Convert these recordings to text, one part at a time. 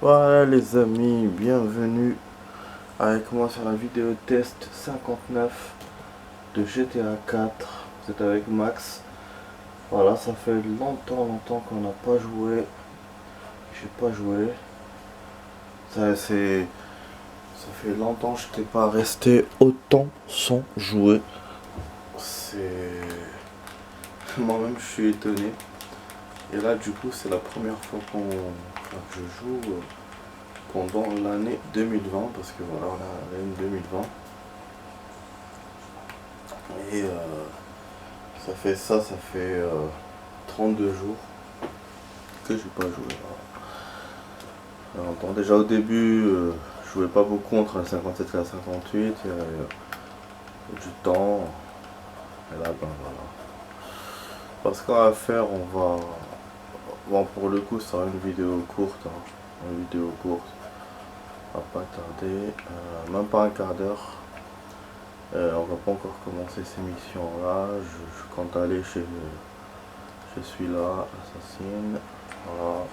Voilà les amis, bienvenue avec moi sur la vidéo test 59 de GTA 4. Vous êtes avec Max. Voilà, ça fait longtemps qu'on n'a pas joué. J'ai pas joué. Ça fait longtemps que je n'étais pas resté autant sans jouer. C'est... Moi-même je suis étonné. Et là du coup c'est la première fois que je joue pendant l'année 2020, parce que voilà, on a l'année 2020. Et ça fait 32 jours que j'ai pas joué. Alors, déjà au début, je jouais pas beaucoup entre la 57 et la 58, il y avait du temps. Et là, ben voilà. Parce qu'on va faire, on va... Bon, pour le coup, ça sera une vidéo courte. Une vidéo courte. On va pas tarder. Même pas un quart d'heure. On va pas encore commencer ces missions là. Je compte aller chez celui-là, Assassin. Voilà.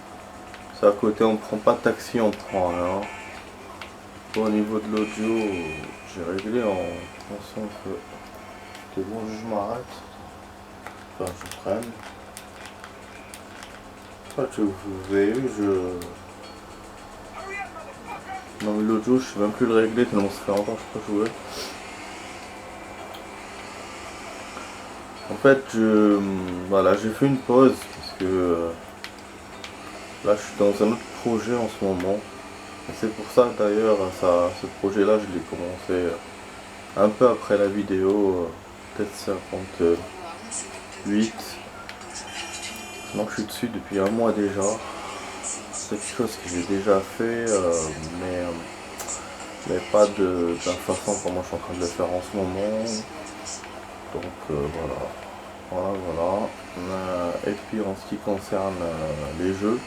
C'est à côté, on prend pas de taxi, on prend rien. Au niveau de l'audio, j'ai réglé en pensant que bon, je m'arrête. Enfin, je prenne. Vous avez vu, non, mais l'audio, je sais même plus le régler tellement ça fait longtemps que je peux jouer. En fait, voilà, j'ai fait une pause parce que là, je suis dans un autre projet en ce moment. Et c'est pour ça d'ailleurs, ce projet-là, je l'ai commencé un peu après la vidéo, peut-être 58. Donc je suis dessus depuis un mois déjà. C'est quelque chose que j'ai déjà fait, mais pas de la façon comment je suis en train de le faire en ce moment. Donc voilà. Et puis en ce qui concerne les jeux,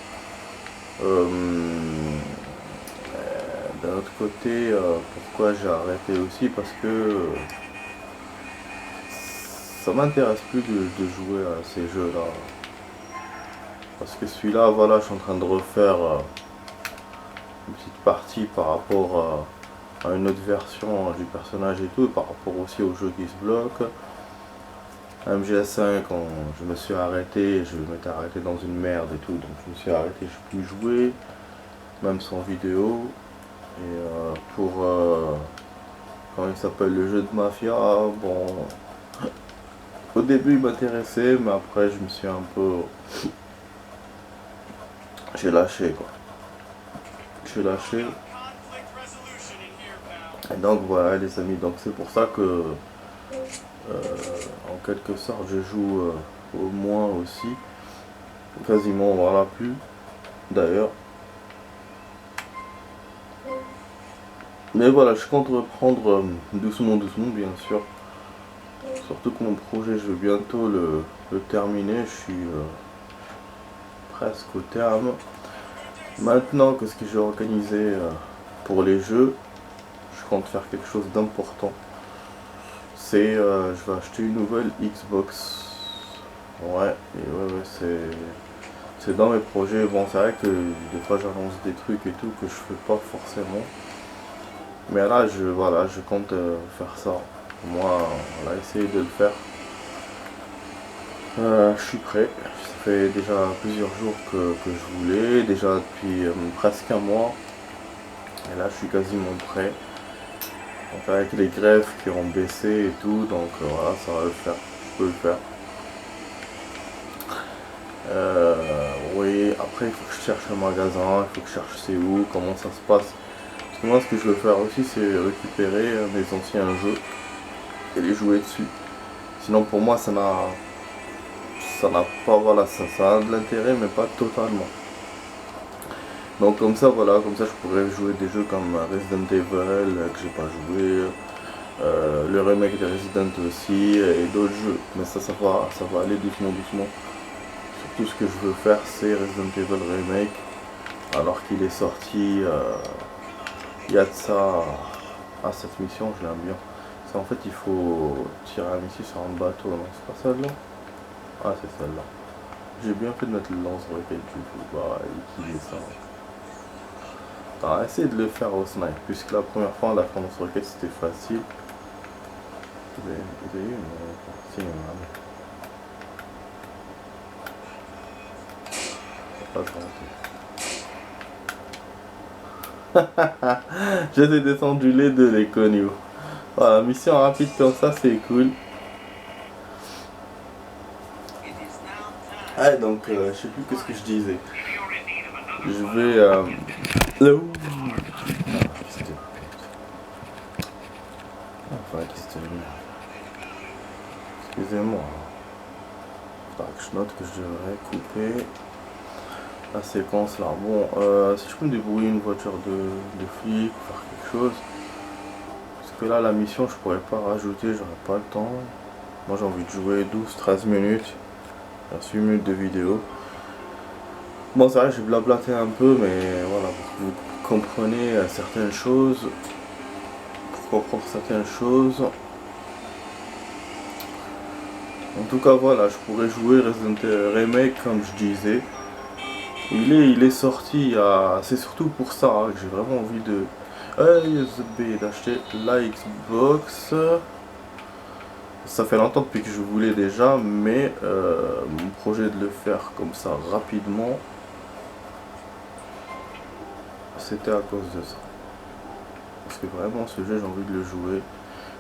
d'un autre côté, pourquoi j'ai arrêté aussi, parce que ça m'intéresse plus de jouer à ces jeux-là. Parce que celui-là, voilà, je suis en train de refaire une petite partie par rapport à une autre version du personnage et tout, par rapport aussi au jeu qui se bloque. MGS5, quand je me suis arrêté, je m'étais arrêté dans une merde et tout, donc je me suis arrêté, je peux plus jouer, même sans vidéo. Et comment il s'appelle, le jeu de mafia, bon, au début il m'intéressait, mais après je me suis un peu... J'ai lâché quoi. J'ai lâché. Et donc voilà les amis, donc c'est pour ça que en quelque sorte je joue au moins aussi. Quasiment voilà plus d'ailleurs. Mais voilà, je compte reprendre doucement bien sûr. Surtout que mon projet je vais bientôt le terminer, je suis presque au terme. Maintenant que ce que j'ai organisé pour les jeux, je compte faire quelque chose d'important. C'est je vais acheter une nouvelle Xbox. Ouais, et ouais, c'est dans mes projets. Bon, c'est vrai que des fois j'annonce des trucs et tout que je fais pas forcément. Mais là, voilà, je compte faire ça. Moi, on va essayer de le faire. Je suis prêt. Ça fait déjà plusieurs jours que je voulais, déjà depuis presque un mois. Et là, je suis quasiment prêt. Donc avec les greffes qui ont baissé et tout, donc voilà, ça va le faire. Je peux le faire. Oui, après il faut que je cherche un magasin, il faut que je cherche c'est où, comment ça se passe. Parce que moi, ce que je veux faire aussi, c'est récupérer mes anciens jeux et les jouer dessus. Sinon, pour moi, ça n'a pas, voilà, ça a de l'intérêt, mais pas totalement. Donc comme ça, voilà, comme ça je pourrais jouer des jeux comme Resident Evil que j'ai pas joué, le remake de Resident aussi et d'autres jeux. Mais ça va aller doucement. Surtout ce que je veux faire, c'est Resident Evil Remake, alors qu'il est sorti il y a de ça à cette mission, je l'aime bien. C'est en fait il faut tirer un missile sur un bateau, non c'est pas celle-là? Ah c'est celle-là. J'ai bien fait de mettre le lance-roquette du coup, bah utiliser ça. Attends, essaye de le faire au snipe, puisque la première fois, la France Rocket, c'était facile. Il est eu, mais si, pas tenté. J'ai descendu les deux, les connus. Voilà, mission rapide comme ça, c'est cool. Ah, donc, je sais plus qu'est-ce que je disais. Je vais là où excusez-moi. Tac, je note que je devrais couper la séquence là. Bon, si je peux me débrouiller une voiture de flic ou faire quelque chose. Parce que là, la mission, je pourrais pas rajouter, j'aurais pas le temps. Moi, j'ai envie de jouer 12-13 minutes. 8 minutes de vidéo. Bon, c'est vrai, j'ai blablaté un peu, mais voilà, pour que vous compreniez certaines choses. Pour comprendre certaines choses. En tout cas, voilà, je pourrais jouer Resident Evil Remake, comme je disais. Il est sorti, c'est surtout pour ça hein, que j'ai vraiment envie d'acheter la Xbox. Ça fait longtemps depuis que je voulais déjà, mais mon projet de le faire comme ça rapidement, c'était à cause de ça. Parce que vraiment ce jeu j'ai envie de le jouer.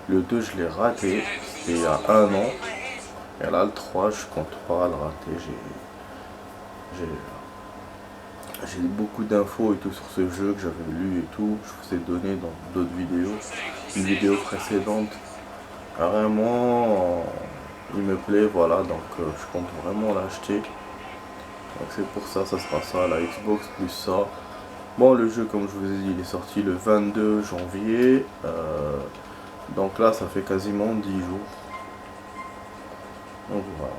Le 2 je l'ai raté, c'était il y a 1 an. Et là le 3 je compte pas le rater. J'ai beaucoup d'infos et tout sur ce jeu que j'avais lu et tout. Je vous ai donné dans d'autres vidéos. Une vidéo précédente. Vraiment il me plaît, voilà, donc je compte vraiment l'acheter. Donc c'est pour ça, ça sera ça, la Xbox plus ça. Bon, le jeu, comme je vous ai dit, il est sorti le 22 janvier. Donc là, ça fait quasiment 10 jours. Donc voilà.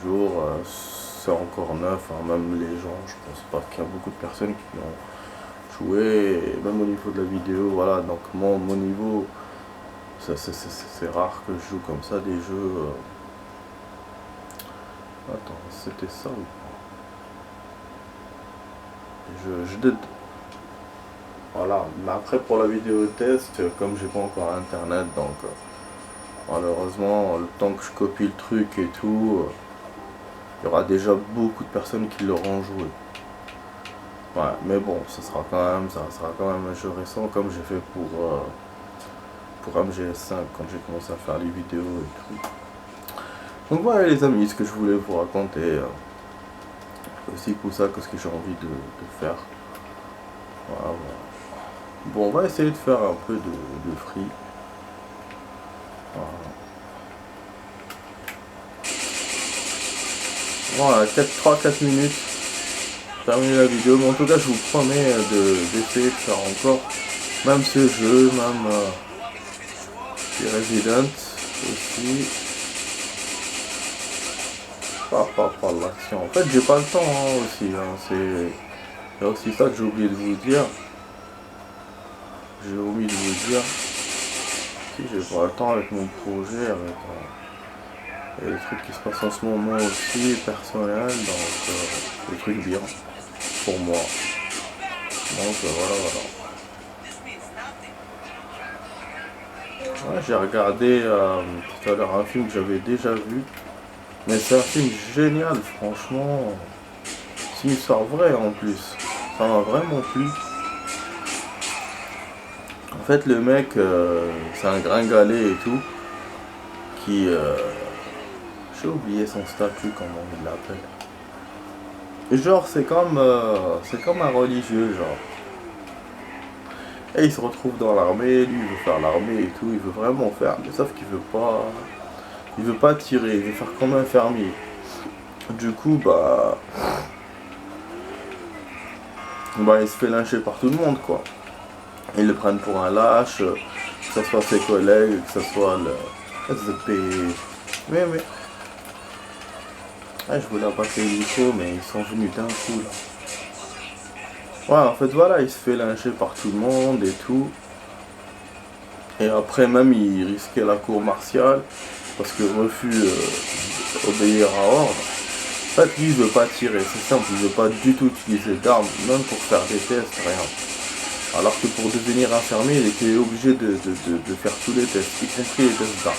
10 jours, c'est encore neuf. Hein, même les gens, je pense pas qu'il y a beaucoup de personnes qui ont joué. Même au niveau de la vidéo, voilà. Donc mon niveau, c'est rare que je joue comme ça des jeux. Attends, c'était ça ou pas? Voilà, mais après pour la vidéo test, comme j'ai pas encore internet, donc malheureusement le temps que je copie le truc et tout, il y aura déjà beaucoup de personnes qui l'auront joué. Ouais, mais bon, ça sera quand même un jeu récent comme j'ai fait pour MGS5 quand j'ai commencé à faire les vidéos et tout. Donc voilà les amis, ce que je voulais vous raconter. Aussi pour ça que ce que j'ai envie de faire. Voilà. Bon, on va essayer de faire un peu de free. Voilà, 3-4 minutes. Terminer la vidéo. Mais en tout cas, je vous promets d'essayer de faire encore. Même ce jeu, même Resident aussi. Pas l'action. En fait, j'ai pas le temps hein, aussi. Hein, c'est aussi ça que j'ai oublié de vous dire. Si j'ai pas le temps avec mon projet, avec les trucs qui se passent en ce moment aussi, personnel, donc des trucs bien pour moi. Donc voilà. Ouais, j'ai regardé tout à l'heure un film que j'avais déjà vu. Mais c'est un film génial, franchement. C'est une histoire vraie en plus. Ça m'a vraiment plu. En fait, le mec, c'est un gringalet et tout. Qui. J'ai oublié son statut, comment il l'appelle. Genre, c'est comme un religieux, genre. Et il se retrouve dans l'armée, lui il veut faire l'armée et tout, il veut vraiment faire, mais sauf qu'il veut pas tirer, il veut faire comme un fermier. Du coup, il se fait lyncher par tout le monde, quoi. Ils le prennent pour un lâche, que ce soit ses collègues, que ce soit le SDP. Mais, je voulais passer l'IFO, mais ils sont venus d'un coup, là. Ouais, en fait, voilà, il se fait lyncher par tout le monde et tout. Et après, même, il risquait la cour martiale, parce que refus obéir à ordre. En fait, lui, il veut pas tirer, c'est simple, il veut pas du tout utiliser d'armes, même pour faire des tests, rien. Alors que pour devenir infirmier, il était obligé de faire tous les tests, y compris les tests d'armes.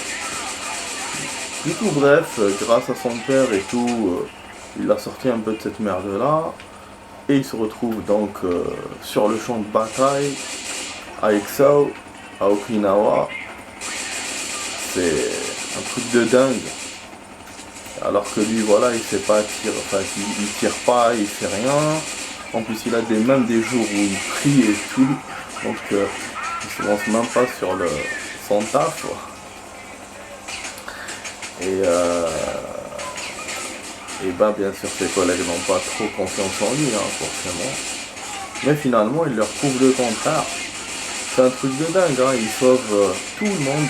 Du coup, bref, grâce à son père et tout, il a sorti un peu de cette merde-là. Et il se retrouve donc sur le champ de bataille, à Exao, à Okinawa. C'est un truc de dingue. Alors que lui, voilà, il sait pas tirer, enfin, il tire pas, il fait rien. En plus, il a même des jours où il prie et tout. Donc, il se lance même pas sur son taf, quoi. Et ben, bien sûr, ses collègues n'ont pas trop confiance en lui, hein, forcément. Mais finalement, il leur prouve le contraire. C'est un truc de dingue, hein. Il sauve tout le monde.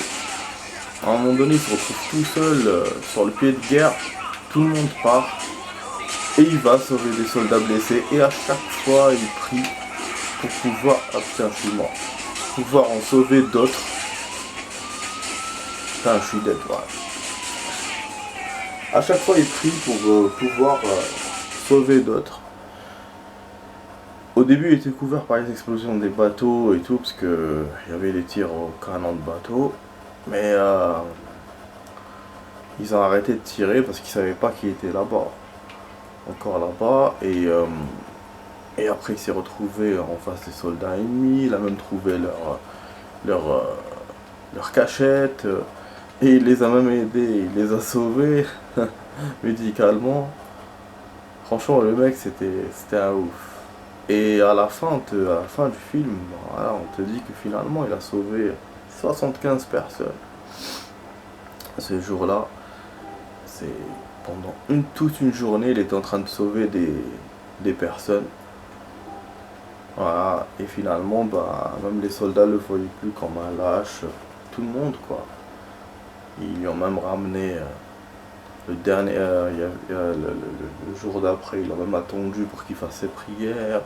À un moment donné, il se retrouve tout seul sur le pied de guerre. Tout le monde part. Et il va sauver des soldats blessés. Et à chaque fois, il prie pour pouvoir... Ah putain, je suis mort. Pouvoir en sauver d'autres. Putain, je suis dead, ouais. À chaque fois, il prie pour pouvoir sauver d'autres. Au début, il était couvert par les explosions des bateaux et tout, parce que il y avait des tirs au canon de bateau. Mais ils ont arrêté de tirer parce qu'ils savaient pas qu'il était là-bas. Encore là-bas. Et après, il s'est retrouvé en face des soldats ennemis. Il a même trouvé leur cachette. Et il les a même aidés. Il les a sauvés médicalement. Franchement, le mec, c'était un ouf. Et à la fin du film, voilà, on te dit que finalement il a sauvé 75 personnes. Ce jour-là, c'est pendant toute une journée, il était en train de sauver des personnes. Voilà, et finalement, bah, même les soldats le voyaient plus comme un lâche, tout le monde quoi. Ils lui ont même ramené le dernier, le jour d'après, ils l'ont même attendu pour qu'il fasse ses prières.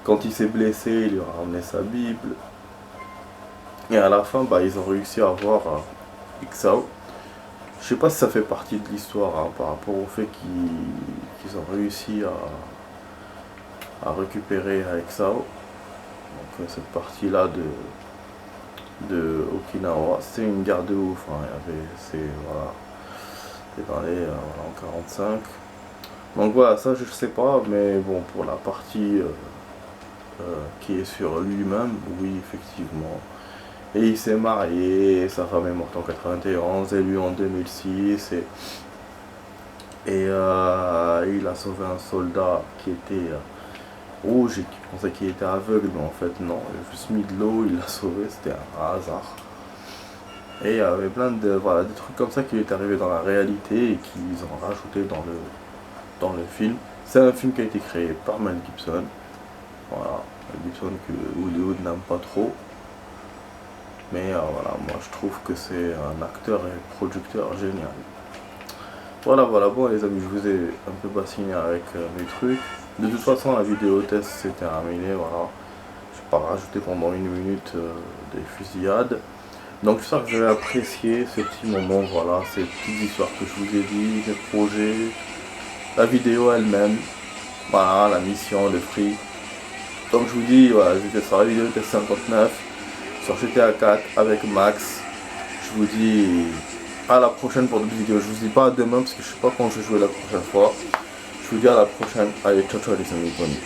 Quand il s'est blessé, il lui a ramené sa Bible. Et à la fin, bah, ils ont réussi à avoir Ixao. Je sais pas si ça fait partie de l'histoire, hein, par rapport au fait qu'ils ont réussi à récupérer Ixao. Donc cette partie-là de Okinawa, c'est une guerre de ouf. Hein. Voilà, c'est dans les en 45. Donc voilà, ça je sais pas, mais bon, pour la partie qui est sur lui-même, oui, effectivement. Et il s'est marié, sa femme est morte en 91, et lui en 2006, et il a sauvé un soldat qui était rouge et qui pensait qu'il était aveugle, mais en fait non, il a juste mis de l'eau, il l'a sauvé, c'était un hasard. Et il y avait plein de, voilà, des trucs comme ça qui lui est arrivé dans la réalité et qu'ils ont rajouté dans le film. C'est un film qui a été créé par Mel Gibson. Voilà, Mel Gibson que Hollywood n'aime pas trop. Mais voilà, moi je trouve que c'est un acteur et producteur génial. Voilà, bon les amis, je vous ai un peu bassiné avec mes trucs. De toute façon, la vidéo test c'est terminé, voilà. Je vais pas rajouter pendant une minute des fusillades. Donc j'espère que vous avez apprécié ce petit moment, voilà, ces petites histoires que je vous ai dit, les projets, la vidéo elle-même, voilà, la mission, le free. Donc je vous dis, voilà, j'étais sur la vidéo test 59, sur GTA 4 avec Max. Je vous dis à la prochaine pour d'autres vidéos. Je vous dis pas à demain parce que je sais pas quand je vais jouer la prochaine fois. Je vous dis à la prochaine. Allez, ciao ciao les amis, bonne nuit.